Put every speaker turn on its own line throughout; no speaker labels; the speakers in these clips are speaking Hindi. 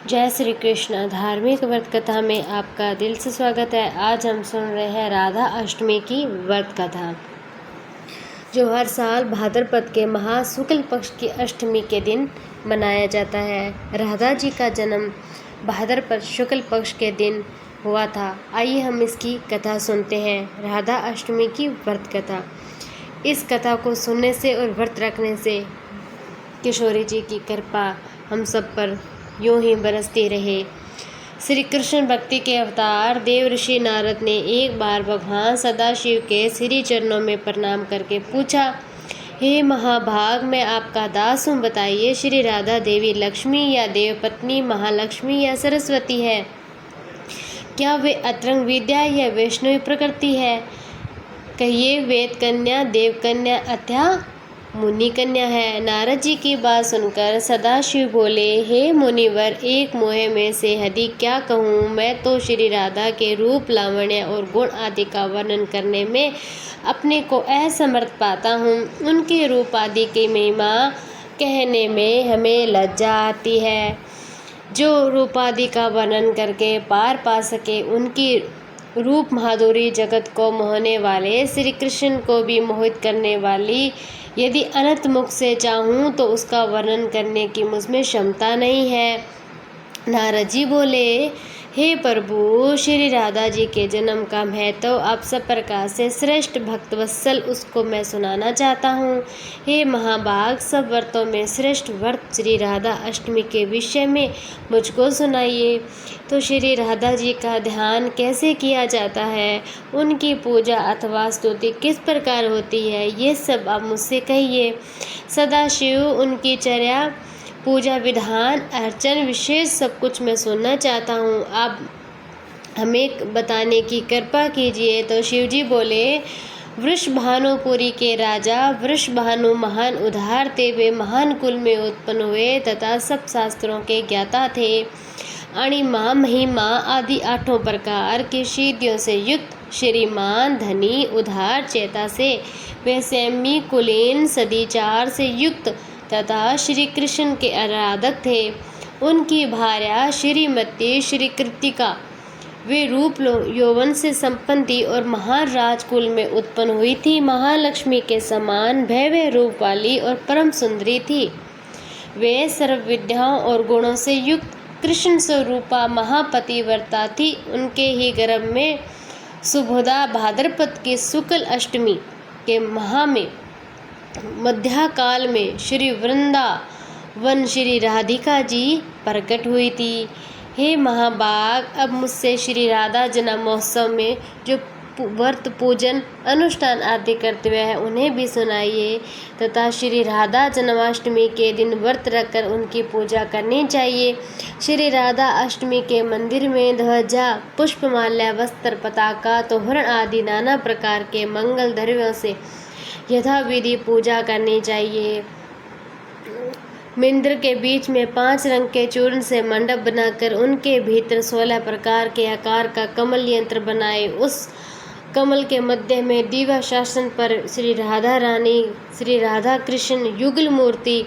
जय श्री कृष्ण। धार्मिक व्रत कथा में आपका दिल से स्वागत है। आज हम सुन रहे हैं राधा अष्टमी की व्रत कथा, जो हर साल भाद्रपद के महा शुक्ल पक्ष की अष्टमी के दिन मनाया जाता है। राधा जी का जन्म भाद्रपद शुक्ल पक्ष के दिन हुआ था। आइए हम इसकी कथा सुनते हैं। राधा अष्टमी की व्रत कथा। इस कथा को सुनने से और व्रत रखने से किशोरी जी की कृपा हम सब पर यूं ही बरसती रहे। श्री कृष्ण भक्ति के अवतार देव ऋषि नारद ने एक बार भगवान सदाशिव के श्री चरणों में प्रणाम करके पूछा, हे महाभाग, मैं आपका दास हूँ। बताइए, श्री राधा देवी लक्ष्मी या देवपत्नी महालक्ष्मी या सरस्वती है? क्या वे अतरंग विद्या या वैष्णवी प्रकृति है? कहिए, वेद कन्या, देव कन्या अथवा मुनि कन्या है? नारद जी की बात सुनकर सदाशिव बोले, हे मुनिवर, एक मोह में से अधिक क्या कहूँ। मैं तो श्री राधा के रूप, लावण्य और गुण आदि का वर्णन करने में अपने को असमर्थ पाता हूँ। उनके रूप आदि की महिमा कहने में हमें लज्जा आती है। जो रूप आदि का वर्णन करके पार पा सके, उनकी रूप माधुरी जगत को मोहने वाले, श्री कृष्ण को भी मोहित करने वाली, यदि अनंत मुख से चाहूँ तो उसका वर्णन करने की मुझमें क्षमता नहीं है। नारद जी बोले, हे प्रभु, श्री राधा जी के जन्म का महत्व तो आप सब प्रकार से श्रेष्ठ भक्तवत्सल उसको मैं सुनाना चाहता हूँ। हे महाभाग, सब व्रतों में श्रेष्ठ व्रत श्री राधा अष्टमी के विषय में मुझको सुनाइए। तो श्री राधा जी का ध्यान कैसे किया जाता है, उनकी पूजा अथवा स्तुति किस प्रकार होती है, ये सब आप मुझसे कहिए। सदाशिव, उनकी चर्या, पूजा विधान, अर्चन, विशेष सब कुछ मैं सुनना चाहता हूँ। आप हमें बताने की कृपा कीजिए। तो शिवजी बोले, वृषभानुपुरी के राजा वृषभानु महान उदार थे। वे महान कुल में उत्पन्न हुए तथा सब शास्त्रों के ज्ञाता थे। अणिमा, महिमा आदि 8 प्रकार की सिद्धियों से युक्त, श्रीमान, धनी, उदार चेता से, वे संयमी, कुलीन, सदाचार से युक्त तथा श्री कृष्ण के आराधक थे। उनकी भार्या श्रीमती श्री कृतिका, वे रूप यौवन से संपन्न थी और महान राजकुल में उत्पन्न हुई थी। महालक्ष्मी के समान भव्य रूप वाली और परम सुंदरी थी। वे सर्व विद्याओं और गुणों से युक्त कृष्ण स्वरूपा महापतिव्रता थी। उनके ही गर्भ में सुबोधा भाद्रपद की शुक्ल अष्टमी के महा में मध्या काल में श्री वृंदावन श्री राधिका जी प्रकट हुई थी। हे महाभाग, अब मुझसे श्री राधा जन्म महोत्सव में जो व्रत, पूजन, अनुष्ठान आदि कर्तव्य है उन्हें भी सुनाइए तथा श्री राधा जन्माष्टमी के दिन व्रत रखकर उनकी पूजा करनी चाहिए। श्री राधा अष्टमी के मंदिर में ध्वजा, पुष्पमाल्या, वस्त्र, पताका, तोरण आदि नाना प्रकार के मंगल द्रव्यों से यथाविधि पूजा करनी चाहिए। मंदिर के बीच में 5 रंग के चूर्ण से मंडप बनाकर उनके भीतर 16 प्रकार के आकार का कमल यंत्र बनाए। उस कमल के मध्य में दिव्य शासन पर श्री राधा रानी, श्री राधा कृष्ण युगल मूर्ति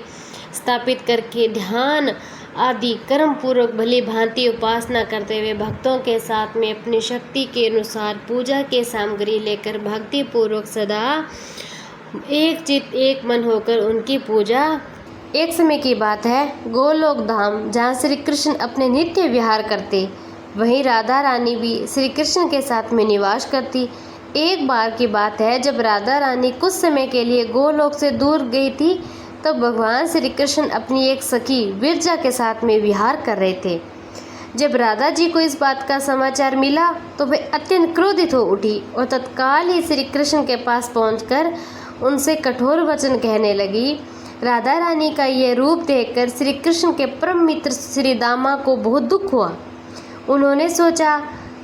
स्थापित करके ध्यान आदि कर्म पूर्वक भली भांति उपासना करते हुए भक्तों के साथ में अपनी शक्ति के अनुसार पूजा के सामग्री लेकर भक्ति पूर्वक सदा एक चित एक मन होकर उनकी पूजा। एक समय की बात है, गोलोक धाम, जहाँ श्री कृष्ण अपने नित्य विहार करते, वहीं राधा रानी भी श्री कृष्ण के साथ में निवास करती। एक बार की बात है, जब राधा रानी कुछ समय के लिए गोलोक से दूर गई थी, तब भगवान श्री कृष्ण अपनी एक सखी विरजा के साथ में विहार कर रहे थे। जब राधा जी को इस बात का समाचार मिला तो वे अत्यंत क्रोधित हो उठी और तत्काल ही श्री कृष्ण के पास पहुंचकर उनसे कठोर वचन कहने लगी। राधा रानी का यह रूप देखकर श्री कृष्ण के परम मित्र श्री दामा को बहुत दुख हुआ। उन्होंने सोचा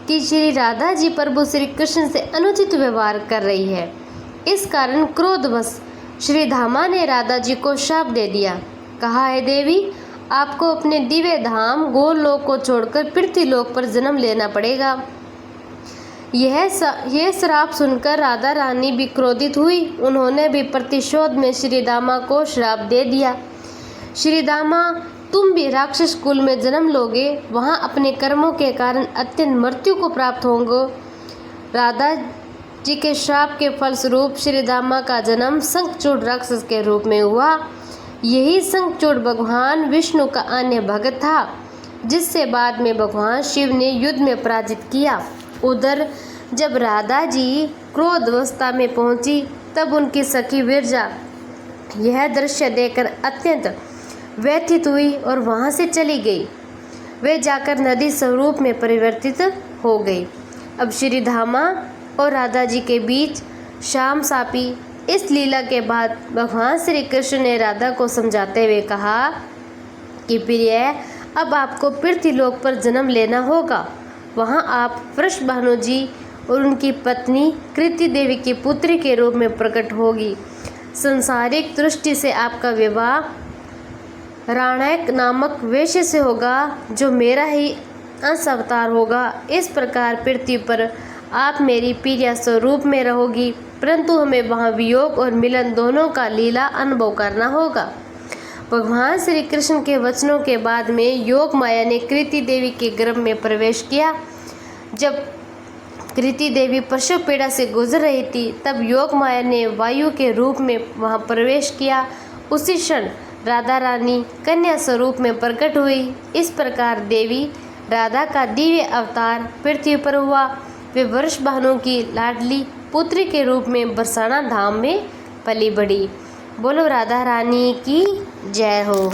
कि श्री राधा जी प्रभु श्री कृष्ण से अनुचित व्यवहार कर रही है। इस कारण क्रोधवश श्री धामा ने राधा जी को शाप दे दिया। कहा, है देवी, आपको अपने दिव्य धाम गोलोक को छोड़कर पृथ्वीलोक पर जन्म लेना पड़ेगा। यह श्राप सुनकर राधा रानी भी क्रोधित हुई। उन्होंने भी प्रतिशोध में श्री दामा को श्राप दे दिया। श्री दामा तुम भी राक्षस कुल में जन्म लोगे, वहाँ अपने कर्मों के कारण अत्यंत मृत्यु को प्राप्त होंगे। राधा जी के श्राप के फलस्वरूप श्रीधामा का जन्म शंखचूड़ राक्षस के रूप में हुआ। यही शंखचूड़ भगवान विष्णु का अन्य भक्त था, जिससे बाद में भगवान शिव ने युद्ध में पराजित किया। उधर जब राधा जी क्रोधावस्था में पहुंची, तब उनकी सखी विरजा यह दृश्य देखकर अत्यंत व्यथित हुई और वहां से चली गई। वे जाकर नदी स्वरूप में परिवर्तित हो गई। अब श्रीधामा और राधा जी के बीच शाम सापी। इस लीला के बाद भगवान श्री कृष्ण ने राधा को समझाते हुए कहा कि प्रिय, अब आपको पृथ्वीलोक पर जन्म लेना होगा। वहाँ आप वृषभानु जी और उनकी पत्नी कृति देवी की पुत्री के रूप में प्रकट होगी। संसारिक दृष्टि से आपका विवाह राणायक नामक वैश्य से होगा, जो मेरा ही अंश अवतार होगा। इस प्रकार पृथ्वी पर आप मेरी प्रिया स्वरूप में रहोगी, परंतु हमें वहाँ वियोग और मिलन दोनों का लीला अनुभव करना होगा। भगवान श्री कृष्ण के वचनों के बाद में योग माया ने कृति देवी के गर्भ में प्रवेश किया। जब कृति देवी प्रसव पीड़ा से गुजर रही थी, तब योग माया ने वायु के रूप में वहां प्रवेश किया। उसी क्षण राधा रानी कन्या स्वरूप में प्रकट हुई। इस प्रकार देवी राधा का दिव्य अवतार पृथ्वी पर हुआ। वे वृषभानु की लाडली पुत्री के रूप में बरसाना धाम में पली बढ़ी। बोलो राधा रानी की जय हो।